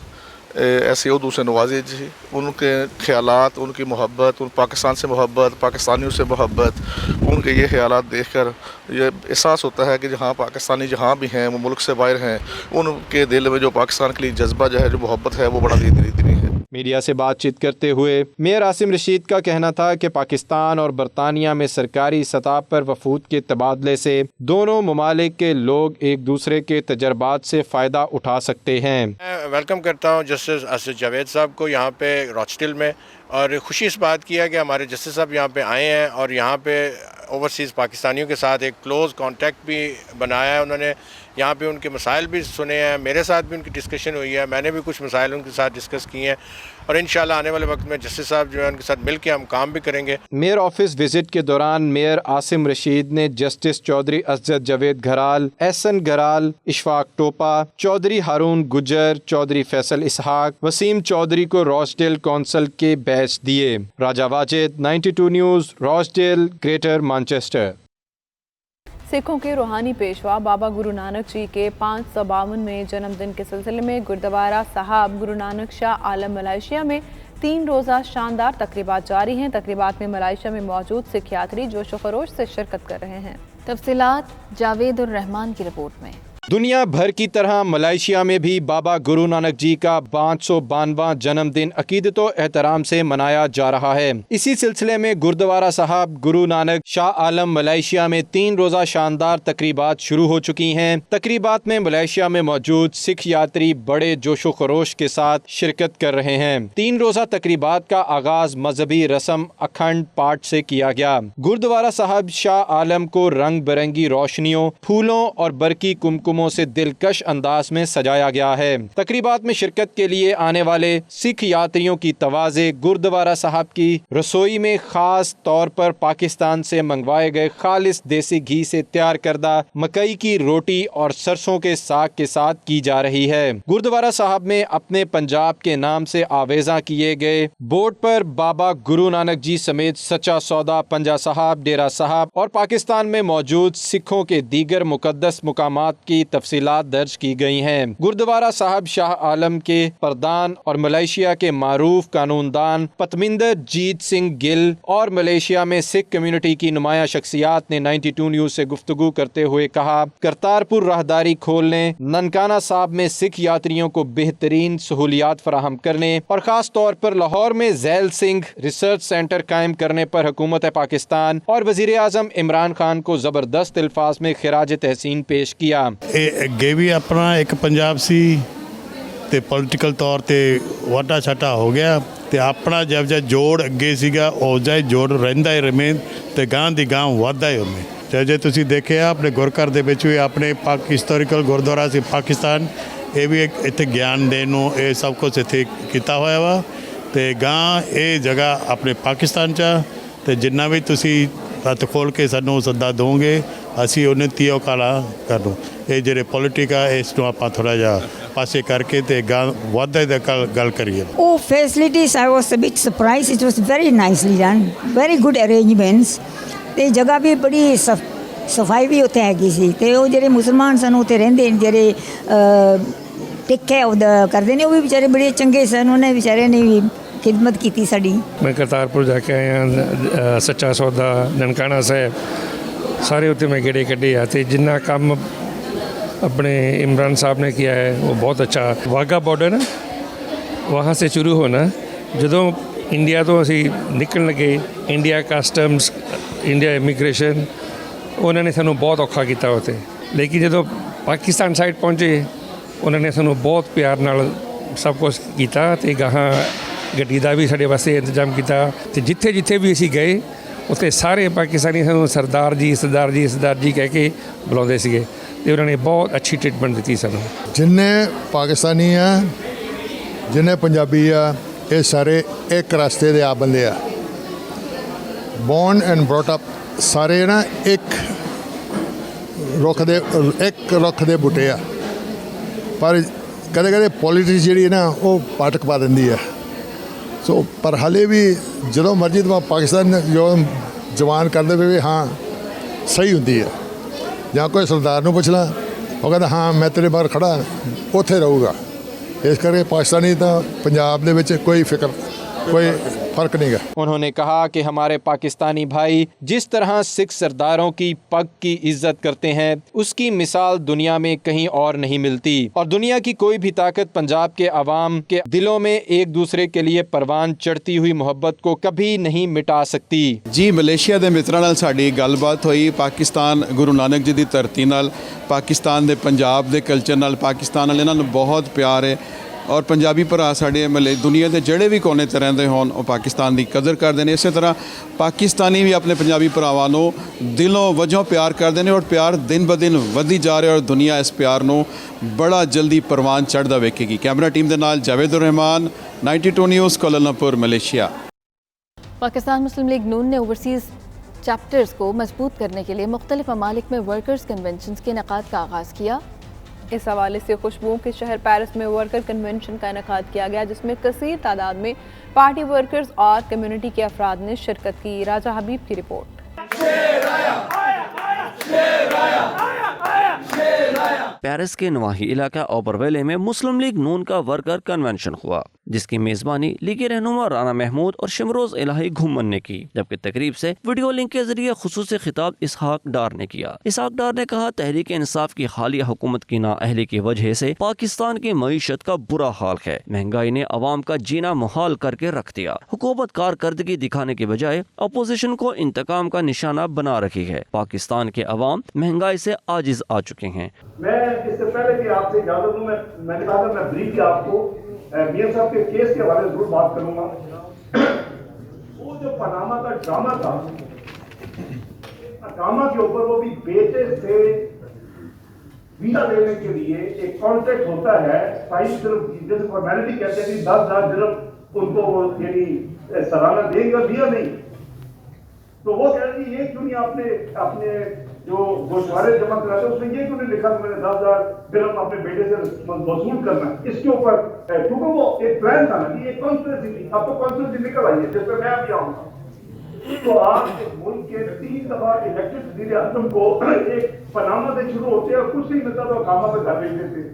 ऐसे और दूसरे नवाजे जी, उनके ख्यालात, उनकी मोहब्बत, उन पाकिस्तान से मोहब्बत, पाकिस्तानियों से मोहब्बत, उनके ये ख्यालात देखकर ये एहसास होता है कि जहाँ पाकिस्तानी जहाँ भी हैं वो मुल्क से बाहर हैं, उनके दिल में जो पाकिस्तान के लिए जज्बा जो है, जो मोहब्बत है, वो बड़ा धीरे है। मीडिया से बातचीत करते हुए मेयर आसिम रशीद का कहना था कि पाकिस्तान और बरतानिया में सरकारी सतह पर वफूद के तबादले से दोनों ममालिक के लोग एक दूसरे के तजर्बात से फ़ायदा उठा सकते हैं। मैं वेलकम करता हूँ जस्टिस असद जावेद साहब को यहाँ पे रॉचडेल में, और खुशी इस बात की है कि हमारे जस्टिस साहब यहाँ पे आए हैं और यहाँ पे ओवरसीज़ पाकिस्तानियों के साथ एक क्लोज़ कांटेक्ट भी बनाया है। उन्होंने यहाँ पे उनके मसाइल भी सुने हैं, मेरे साथ भी उनकी डिस्कशन हुई है, मैंने भी कुछ मसाइल उनके साथ डिस्कस किए हैं और इंशाल्लाह आने वाले वक्त में जस्टिस साहब जो है उनके साथ मिलकर हम काम भी करेंगे। मेयर ऑफिस विजिट के दौरान मेयर आसिम रशीद ने जस्टिस चौधरी असद जावेद घराल, एहसन घराल, इशफाक टोपा, चौधरी हारून गुजर, चौधरी फैसल इसहाक, वसीम चौधरी को रॉचडेल काउंसिल के बैच दिए। Raja Wajid, 92 news, Rochdale, Greater Manchester. सिखों के रूहानी पेशवा बाबा गुरु नानक जी के 552वें जन्मदिन के सिलसिले में गुरुद्वारा साहब गुरु नानक शाह आलम मलेशिया में 3 रोज़ा शानदार तकरीबात जारी हैं। तकरीबात में मलेशिया में मौजूद सिख यात्री जोश व खरोश से शिरकत कर रहे हैं। तफसीलात जावेद उर रहमान की रिपोर्ट में। दुनिया भर की तरह मलेशिया में भी बाबा गुरु नानक जी का 552वां जन्मदिन अकीदत व एहतराम से मनाया जा रहा है। इसी सिलसिले में गुरुद्वारा साहब गुरु नानक शाह आलम मलेशिया में 3 रोज़ा शानदार तकरीबात शुरू हो चुकी हैं। तकरीबात में मलेशिया में मौजूद सिख यात्री बड़े जोशो खरोश के साथ शिरकत कर रहे हैं। 3 रोज़ा तकरीबात का आगाज मजहबी रस्म अखंड पाठ से किया गया। गुरुद्वारा साहब शाह आलम को रंग बिरंगी रोशनियों, फूलों और बरकी कुमकुम से दिलकश अंदाज में सजाया गया है। तकरीबात में शिरकत के लिए आने वाले सिख यात्रियों की तवाज़े गुरुद्वारा साहब की रसोई में खास तौर पर पाकिस्तान से मंगवाए गए खालिस देसी घी से तैयार करदा मकई की रोटी और सरसों के साग के साथ की जा रही है। गुरुद्वारा साहब में अपने पंजाब के नाम से आवेजा किए गए बोर्ड पर बाबा गुरु नानक जी समेत सच्चा सौदा, पंजा साहब, डेरा साहब और पाकिस्तान में मौजूद सिखों के दीगर मुकद्दस मुकामात की की तफसीलात दर्ज की गई हैं। गुरुद्वारा साहब शाह आलम के प्रधान और मलेशिया के मारूफ कानूनदान पतमिंदर जीत सिंह गिल और मलेशिया में सिख कम्युनिटी की नुमाया शख्सियात ने 92 न्यूज़ से गुफ्तगू करते हुए कहा, करतारपुर राहदारी खोलने, ननकाना साहब में सिख यात्रियों को बेहतरीन सहूलियात फराहम करने और ख़ास तौर पर लाहौर में झैल सिंह रिसर्च सेंटर कायम करने पर हुकूमत पाकिस्तान और वज़ीर आज़म इमरान खान को ज़बरदस्त अल्फाज में खिराज तहसीन पेश किया। ਅੱਗੇ ਵੀ ਆਪਣਾ ਇੱਕ ਪੰਜਾਬ ਸੀ ਤੇ ਪੋਲੀਟੀਕਲ ਤੌਰ ਤੇ ਵਾਟਾ ਛਾਟਾ ਹੋ ਗਿਆ ਤੇ ਆਪਣਾ ਜਦ ਜੋੜ ਅੱਗੇ ਸੀਗਾ ਉਹ ਜਿਹਾ ਜੋੜ ਰਹਿੰਦਾ ਹੀ ਰਮੇਨ ਤੇ ਗਾਂ ਦੀ ਗਾਂ ਵਧਦਾ ਹੀ ਉਹਨੇ ਤੇ ਜੇ ਤੁਸੀਂ ਦੇਖਿਆ ਆਪਣੇ ਗੁਰਘਰ ਦੇ ਵਿੱਚ ਵੀ ਆਪਣੇ ਹਿਸਟੋਰੀਕਲ ਗੁਰਦੁਆਰਾ ਸੀ ਪਾਕਿਸਤਾਨ ਇਹ ਵੀ ਇੱਥੇ ਗਿਆਨ ਦੇਣ ਨੂੰ ਇਹ ਸਭ ਕੁਝ ਇੱਥੇ ਕੀਤਾ ਹੋਇਆ ਵਾ ਤੇ ਗਾਂ ਇਹ ਜਗ੍ਹਾ ਆਪਣੇ ਪਾਕਿਸਤਾਨ 'ਚ ਤੇ ਜਿੰਨਾ ਵੀ ਤੁਸੀਂ ਹੱਥ ਖੋਲ ਕੇ ਸਾਨੂੰ ਸੱਦਾ ਦੋਗੇ ਅਸੀਂ ਉਹਨੇ ਤੀਓ ਕਾਲਾ ਕਰ ਦੂੰ ਇਹ ਜਿਹੜੇ ਪੋਲੀਟਿਕ ਆ ਇਸ ਨੂੰ ਆਪਾਂ ਥੋੜਾ ਜਿਹਾ ਪਾਸੇ ਕਰਕੇ ਤੇ ਗਾਂ ਵਾਧੇ ਦਾ ਗੱਲ ਕਰੀਏ। Oh, facilities, I was a bit surprised. It was very nicely done, very good arrangements. ਤੇ ਜਗ੍ਹਾ ਵੀ ਬੜੀ ਸਫਾਈ ਵੀ ਉੱਥੇ ਹੈਗੀ ਸੀ ਤੇ ਉਹ ਜਿਹੜੇ ਮੁਸਲਮਾਨ ਸਨ ਉੱਥੇ ਰਹਿੰਦੇ ਜਿਹੜੇ ਟਿੱਕੇ ਉਹਦਾ ਕਰਦੇ ਨੇ ਉਹ ਵੀ ਵਿਚਾਰੇ ਬੜੇ ਚੰਗੇ ਸਨ ਉਹਨੇ ਵਿਚਾਰੇ ਨੇ ਵੀ ਖਿਦਮਤ ਕੀਤੀ ਸਾਡੀ। ਮੈਂ ਕਰਤਾਰਪੁਰ ਜਾ ਕੇ ਆਇਆ ਸੱਚਾ ਸੌਦਾ ਨਨਕਾਣਾ ਸਾਹਿਬ ਸਾਰੇ ਉੱਤੇ ਮੈਂ ਗੇੜੇ ਕੱਢੇ ਆ ਤੇ ਜਿੰਨਾ ਕੰਮ अपने इमरान साहब ने किया है वो बहुत अच्छा। वाघा बॉर्डर ना वहाँ से शुरू होना ਜਦੋਂ ਇੰਡੀਆ ਤੋਂ ਅਸੀਂ ਨਿਕਲਣ ਲੱਗੇ ਇੰਡੀਆ ਕਸਟਮਸ ਇੰਡੀਆ ਇਮੀਗ੍ਰੇਸ਼ਨ ਉਹਨਾਂ ਨੇ ਸਾਨੂੰ ਬਹੁਤ ਔਖਾ ਕੀਤਾ ਉੱਥੇ ਲੇਕਿਨ ਜਦੋਂ ਪਾਕਿਸਤਾਨ ਸਾਈਡ ਪਹੁੰਚੇ ਉਹਨਾਂ ਨੇ ਸਾਨੂੰ ਬਹੁਤ ਪਿਆਰ ਨਾਲ ਸਭ ਕੁਝ ਕੀਤਾ ਤੇ ਗਾਹਾਂ ਗੱਡੀ ਦਾ ਵੀ ਸਾਡੇ ਵਾਸਤੇ ਇੰਤਜ਼ਾਮ ਕੀਤਾ ਤੇ ਜਿੱਥੇ ਜਿੱਥੇ ਵੀ ਅਸੀਂ ਗਏ ਉੱਥੇ ਸਾਰੇ ਪਾਕਿਸਤਾਨੀ ਸਾਨੂੰ ਸਰਦਾਰ ਜੀ ਸਰਦਾਰ ਜੀ ਸਰਦਾਰ ਜੀ ਕਹਿ ਕੇ ਬੁਲਾਉਂਦੇ ਸੀਗੇ ਤੇ ਉਹਨਾਂ ਨੇ ਬਹੁਤ ਅੱਛੀ ਟ੍ਰੀਟਮੈਂਟ ਦਿੱਤੀ ਸਾਨੂੰ। ਜਿੰਨੇ ਪਾਕਿਸਤਾਨੀ ਆ ਜਿੰਨੇ ਪੰਜਾਬੀ ਆ ਇਹ ਸਾਰੇ ਇੱਕ ਰਸਤੇ ਦੇ ਆ ਬੰਦੇ ਆ ਬੋਰਨ ਐਂਡ ਬ੍ਰੌਟ ਅਪ ਸਾਰੇ ਨਾ ਇੱਕ ਰੁੱਖ ਦੇ ਬੂਟੇ ਆ ਪਰ ਕਦੇ ਕਦੇ ਪੋਲਿਟਿਕਸ ਜਿਹੜੀ ਨਾ ਉਹ ਪਾਟਕ ਪਾ ਦਿੰਦੀ ਆ ਸੋ ਪਰ ਹਾਲੇ ਵੀ ਜਦੋਂ ਮਰਜ਼ੀ ਤੋਂ ਪਾਕਿਸਤਾਨ ਜੋ ਜਵਾਨ ਕਰਦੇ ਵੇ ਹਾਂ ਸਹੀ ਹੁੰਦੀ ਆ ਜਾਂ ਕੋਈ ਸਰਦਾਰ ਨੂੰ ਪੁੱਛ ਲਾ ਉਹ ਕਹਿੰਦਾ ਹਾਂ ਮੈਂ ਤੇਰੇ ਬਾਹਰ ਖੜਾ ਉੱਥੇ ਰਹੂਗਾ ਇਸ ਕਰਕੇ ਪਾਕਿस्तानी ਤਾਂ पंजाब ਦੇ ਵਿੱਚ कोई फर्क नहीं है। उन्होंने कहा कि हमारे पाकिस्तानी भाई जिस तरह सिख सरदारों की पग की इज्जत करते हैं उसकी मिसाल दुनिया में कहीं और नहीं मिलती और दुनिया की कोई भी ताकत पंजाब के अवाम के दिलों में एक दूसरे के लिए परवान चढ़ती हुई मोहब्बत को कभी नहीं मिटा सकती। जी मलेशिया के मित्रों नाल साडी गलबात हुई पाकिस्तान गुरु नानक जी की धरती नाल पाकिस्तान के पंजाब के कल्चर नाल पाकिस्तान नाल इन्हां नूं बहुत प्यार है और पंजाबी भरा साढ़े दुनिया के जोड़े भी कोने च रहिंदे होण वो पाकिस्तान की कदर करते हैं। इस तरह पाकिस्तानी भी अपने पंजाबी भरावां नूं दिलों वजों प्यार करते हैं और प्यार दिन ब दिन वधी जा रहा है और दुनिया इस प्यार नूं बड़ा जल्दी परवान चढ़दा वेखेगी। कैमरा टीम के नाल जावेद उर रहमान 92 न्यूज़ कोलंबोर मलेशिया। पाकिस्तान मुस्लिम लीग नून ने ओवरसीज़ चैप्टर्स को मजबूत करने के लिए मुख्तलिफ ममालिक में वर्कर्स कन्वेंशन के इनेकाद का आगाज़ किया। इस हवाले से खुशबुओं के शहर पेरिस में वर्कर कन्वेंशन का इनेकाद किया गया जिसमें कसीर तादाद में पार्टी वर्कर्स और कम्युनिटी के अफराद ने शिरकत की। राजा हबीब की रिपोर्ट। पेरिस के नवाही इलाका ओबरवेले में मुस्लिम लीग नून का वर्कर कन्वेंशन हुआ जिसकी मेजबानी लीग रहनुमा राना महमूद और शिमरोज इलाही घुमन ने की जबकि तकरीब से वीडियो लिंक के जरिए खुसूसी खिताब इसहाक डार ने किया। इसहाक डार ने कहा तहरीक इंसाफ की हालिया हुकूमत की नाअहली की वजह से पाकिस्तान की मईशत का बुरा हाल है। महंगाई ने अवाम का जीना मुहाल करके रख दिया। हुकूमत कारकर्दगी दिखाने के बजाय अपोजिशन को इंतकाम का निशाना बना रही है। पाकिस्तान के अवाम महंगाई से आजिज आ चुके हैं। मैं इससे पहले कि आपसे इजाजत दूं मैंने कहा था मैं ब्रीफ आपको मियां साहब के केस के बारे में जरूर बात करूंगा। वो जो पनामा का ड्रामा था ड्रामा के ऊपर वो भी बेटे से वीजा लेने के लिए एक कॉन्ट्रैक्ट होता है साइज सिर्फ जैसे फॉर्मेलिटी कहते हैं 10,000 दिरहम उनको वो यानी सलाना देंगे और दिया नहीं तो वो कह रही ये क्यों नहीं आपने अपने जो गोशवारे जमा कराते उसमें ये क्यों नहीं लिखा कि मैंने 10,000 दिरहम अपने बेटे से वसूल करना है। इसके ऊपर क्योंकि वो एक प्लान था ना कि ये कॉन्स्पिरेसी थी। अब तो कॉन्स्पिरेसी निकल आई है जिस पर मैं भी आऊंगा تو آپ ملک کے 3 دفعہ الیکٹڈ وزیر اعظم کو ایک پاناما سے شروع ہوتے اور کچھ نہیں ملتا تو کاما پہ کر لیتے تھے.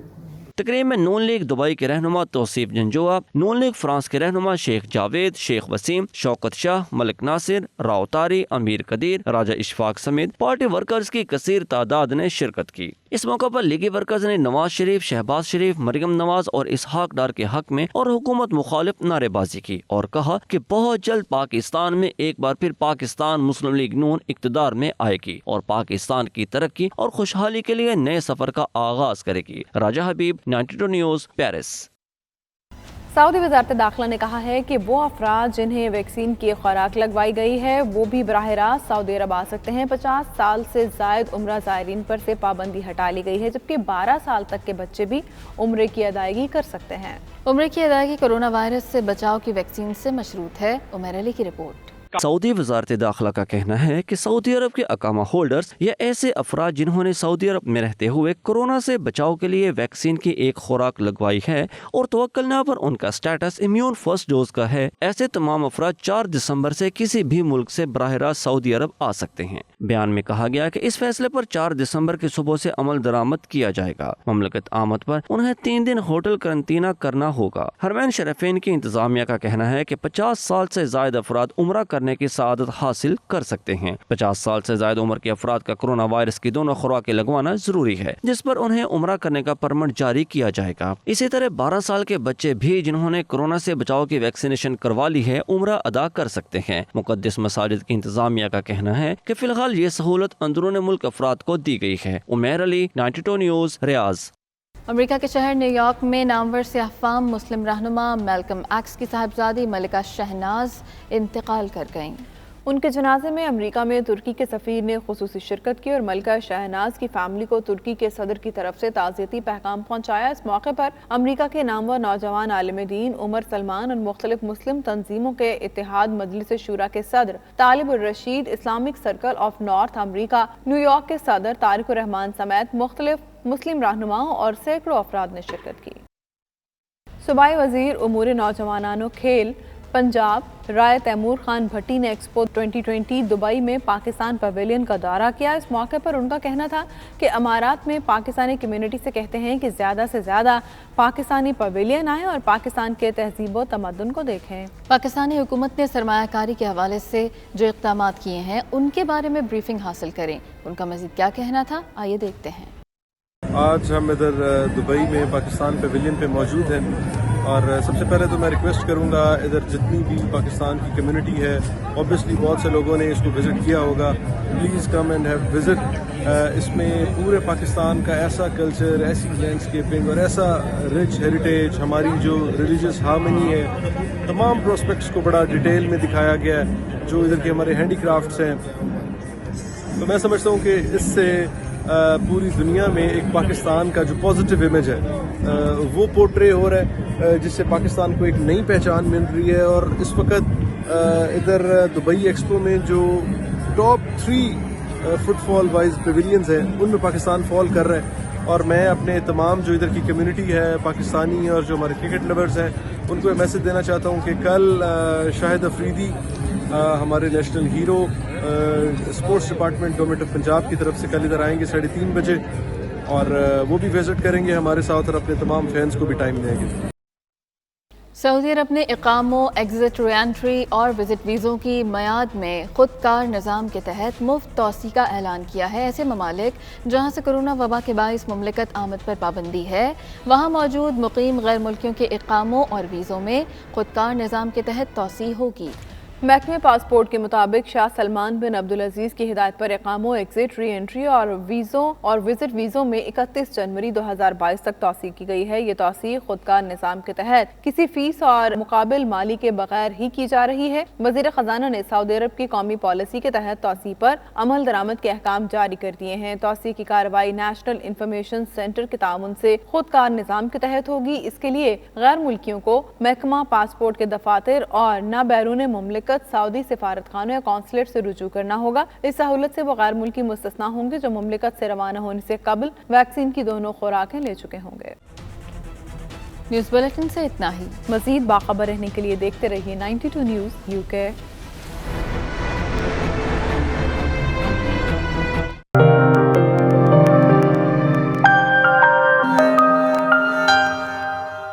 تقریب میں نون لیگ دبئی کے رہنما توصیف جنجوعہ، نون لیگ فرانس کے رہنما شیخ جاوید، شیخ وسیم، شوکت شاہ، ملک ناصر، راؤ طاری، امیر قدیر، راجہ اشفاق سمیت پارٹی ورکرز کی کثیر تعداد نے شرکت کی. اس موقع پر لیگی ورکرز نے نواز شریف، شہباز شریف، مریم نواز اور اسحاق ڈار کے حق میں اور حکومت مخالف نعرے بازی کی اور کہا کہ بہت جلد پاکستان میں ایک بار پھر پاکستان مسلم لیگ نون اقتدار میں آئے گی اور پاکستان کی ترقی اور خوشحالی کے لیے نئے سفر کا آغاز کرے گی. راجہ حبیب، 92 نیوز، پیرس. سعودی وزارت داخلہ نے کہا ہے کہ وہ افراد جنہیں ویکسین کی خوراک لگوائی گئی ہے وہ بھی براہ راست سعودی عرب آ سکتے ہیں. 50 سال سے زائد عمرہ زائرین پر سے پابندی ہٹا لی گئی ہے، جبکہ 12 سال تک کے بچے بھی عمرے کی ادائیگی کر سکتے ہیں. عمرے کی ادائیگی کورونا وائرس سے بچاؤ کی ویکسین سے مشروط ہے. عمیر علی کی رپورٹ. سعودی وزارت داخلہ کا کہنا ہے کہ سعودی عرب کے اقامہ ہولڈرز یا ایسے افراد جنہوں نے سعودی عرب میں رہتے ہوئے کورونا سے بچاؤ کے لیے ویکسین کی ایک خوراک لگوائی ہے اور توکلنا پر ان کا سٹیٹس امیون فرسٹ ڈوز کا ہے، ایسے تمام افراد 4 دسمبر سے کسی بھی ملک سے براہ راست سعودی عرب آ سکتے ہیں. بیان میں کہا گیا کہ اس فیصلے پر 4 دسمبر کی صبح سے عمل درآمد کیا جائے گا. مملکت آمد پر انہیں 3 دن ہوٹل قرنطینہ کرنا ہوگا. حرمین شریفین کی انتظامیہ کا کہنا ہے کہ 50 سال سے زائد افراد عمرہ کرنے کی سعادت حاصل کر سکتے ہیں. 50 سال سے زائد عمر کے افراد کا کورونا وائرس کی دونوں خوراکیں لگوانا ضروری ہے، جس پر انہیں عمرہ کرنے کا پرمٹ جاری کیا جائے گا. اسی طرح 12 سال کے بچے بھی جنہوں نے کورونا سے بچاؤ کی ویکسینیشن کروا لی ہے عمرہ ادا کر سکتے ہیں. مقدس مساجد کی انتظامیہ کا کہنا ہے کہ فی الحال یہ سہولت اندرون ملک افراد کو دی گئی ہے. عمیر علی، 92 نیوز، ریاض. امریکہ کے شہر نیو یارک میں نامور سیاہ فام مسلم رہنما میلکم ایکس کی صاحبزادی ملکہ شہناز انتقال کر گئیں. ان کے جنازے میں امریکہ میں ترکی کے سفیر نے خصوصی شرکت کی اور ملکہ شہناز کی فیملی کو ترکی کے صدر کی طرف سے تعزیتی پیغام پہنچایا. اس موقع پر امریکہ کے نامور نوجوان عالم دین عمر سلمان اور مختلف مسلم تنظیموں کے اتحاد مجلس شورا کے صدر Talib Alrashid, Islamic circle of North America New York کے صدر طارق الرحمان سمیت مختلف مسلم رہنماؤں اور سینکڑوں افراد نے شرکت کی. صوبائی وزیر امور نوجوانان و کھیل پنجاب رائے تیمور خان بھٹی نے ایکسپو 2020 دبئی میں پاکستان پویلین کا دورہ کیا. اس موقع پر ان کا کہنا تھا کہ امارات میں پاکستانی کمیونٹی سے کہتے ہیں کہ زیادہ سے زیادہ پاکستانی پویلین آئیں اور پاکستان کے تہذیب و تمدن کو دیکھیں. پاکستانی حکومت نے سرمایہ کاری کے حوالے سے جو اقدامات کیے ہیں ان کے بارے میں بریفنگ حاصل کریں. ان کا مزید کیا کہنا تھا، آئیے دیکھتے ہیں. آج ہم ادھر دبئی میں پاکستان پویلین پہ موجود ہیں اور سب سے پہلے تو میں ریکویسٹ کروں گا ادھر جتنی بھی پاکستان کی کمیونٹی ہے، اوبیسلی بہت سے لوگوں نے اس کو وزٹ کیا ہوگا، please come and have visit. اس میں پورے پاکستان کا ایسا کلچر، ایسی لینڈسکیپنگ اور ایسا رچ ہیریٹیج، ہماری جو ریلیجیس ہارمنی ہے، تمام پروسپیکٹس کو بڑا ڈیٹیل میں دکھایا گیا ہے جو ادھر کے ہمارے ہینڈی کرافٹس ہیں. تو میں سمجھتا ہوں کہ اس سے پوری دنیا میں ایک پاکستان کا جو پازیٹیو امیج ہے وہ پورٹرے ہو رہا ہے، جس سے پاکستان کو ایک نئی پہچان مل رہی ہے. اور اس وقت ادھر دبئی ایکسپو میں جو ٹاپ 3 فٹ فال وائز پیویلینز ہیں ان میں پاکستان فال کر رہا ہے. اور میں اپنے تمام جو ادھر کی کمیونٹی ہے پاکستانی اور جو ہمارے کرکٹ لورز ہیں ان کو یہ میسج دینا چاہتا ہوں کہ کل شاہد افریدی ہمارے national hero sports department government of Punjab کی طرف سے کل ادھر آئیں گے 3:30 بجے اور وہ بھی وزٹ کریں گے ہمارے ساتھ اور اپنے تمام فینس کو بھی ٹائم دیں گے. سعودی عرب نے اقاموں، ایگزٹ، ری انٹری اور وزٹ ویزوں کی میعاد میں خود کار نظام کے تحت مفت توسیع کا اعلان کیا ہے. ایسے ممالک جہاں سے کرونا وبا کے باعث مملکت آمد پر پابندی ہے وہاں موجود مقیم غیر ملکیوں کے اقاموں اور ویزوں میں خود کار نظام کے تحت توسیع ہوگی. محکمہ پاسپورٹ کے مطابق شاہ سلمان بن عبدالعزیز کی ہدایت پر اقاموں، ایگزٹ، ری انٹری اور ویزوں اور وزٹ ویزوں میں 31 جنوری 2022 تک توسیع کی گئی ہے. یہ توسیع خودکار نظام کے تحت کسی فیس اور مقابل مالی کے بغیر ہی کی جا رہی ہے. وزیر خزانہ نے سعودی عرب کی قومی پالیسی کے تحت توسیع پر عمل درآمد کے احکام جاری کر دیے ہیں. توسیع کی کارروائی نیشنل انفارمیشن سینٹر کے تعاون سے خودکار نظام کے تحت ہوگی. اس کے لیے غیر ملکیوں کو محکمہ پاسپورٹ کے دفاتر اور نہ بیرون مملکت سعودی سفارت خانوں یا کونسلیٹ سے رجوع کرنا ہوگا. اس سہولت سے وہ غیر ملکی مستثنا ہوں گے جو مملکت سے روانہ ہونے سے قبل ویکسین کی دونوں خوراکیں لے چکے ہوں گے. نیوز بلیٹن سے اتنا ہی. مزید باخبر رہنے کے لیے دیکھتے رہیے 92 نیوز UK.